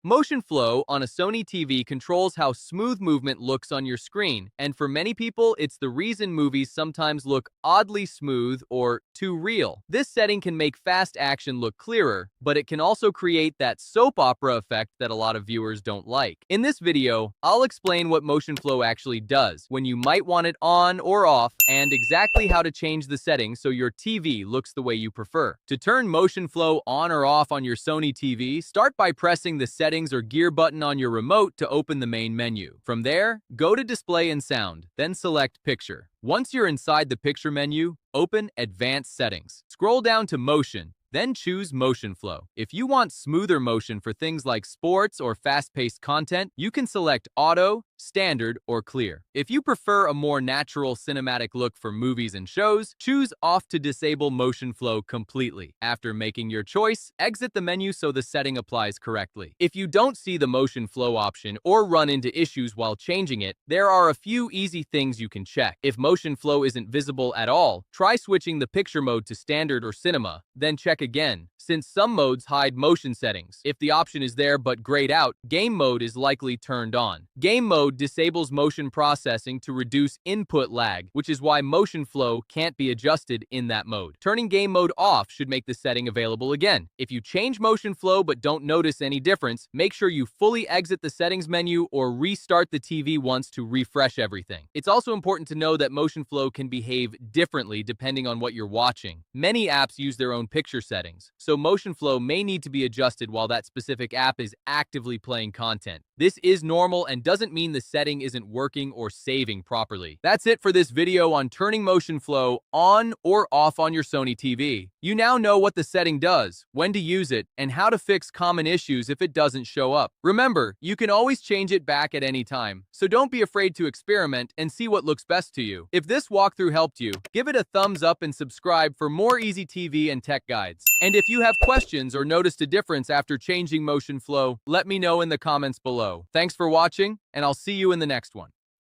Motionflow on a Sony TV controls how smooth movement looks on your screen, and for many people, it's the reason movies sometimes look oddly smooth or too real. This setting can make fast action look clearer, but it can also create that soap opera effect that a lot of viewers don't like. In this video, I'll explain what Motionflow actually does, when you might want it on or off, and exactly how to change the settings so your TV looks the way you prefer. To turn Motionflow on or off on your Sony TV, start by pressing the settings or gear button on your remote to open the main menu. From there, go to Display and Sound, then select Picture. Once you're inside the Picture menu, open Advanced Settings. Scroll down to Motion, then choose Motionflow. If you want smoother motion for things like sports or fast-paced content, you can select Auto, Standard, or Clear. If you prefer a more natural cinematic look for movies and shows, choose Off to disable Motionflow completely. After making your choice, exit the menu so the setting applies correctly. If you don't see the Motionflow option or run into issues while changing it, there are a few easy things you can check. If Motionflow isn't visible at all, try switching the picture mode to Standard or Cinema, then check again, since some modes hide motion settings. If the option is there but grayed out, Game Mode is likely turned on. Game Mode disables motion processing to reduce input lag, which is why Motionflow can't be adjusted in that mode. Turning Game Mode off should make the setting available again. If you change Motionflow but don't notice any difference, make sure you fully exit the settings menu or restart the TV once to refresh everything. It's also important to know that Motionflow can behave differently depending on what you're watching. Many apps use their own picture settings, so Motionflow may need to be adjusted while that specific app is actively playing content. This is normal and doesn't mean the setting isn't working or saving properly. That's it for this video on turning Motionflow on or off on your Sony TV. You now know what the setting does, when to use it, and how to fix common issues if it doesn't show up. Remember, you can always change it back at any time, so don't be afraid to experiment and see what looks best to you. If this walkthrough helped you, give it a thumbs up and subscribe for more easy TV and tech guides. And if you have questions or noticed a difference after changing Motionflow, let me know in the comments below. Thanks for watching, and I'll see you in the next one.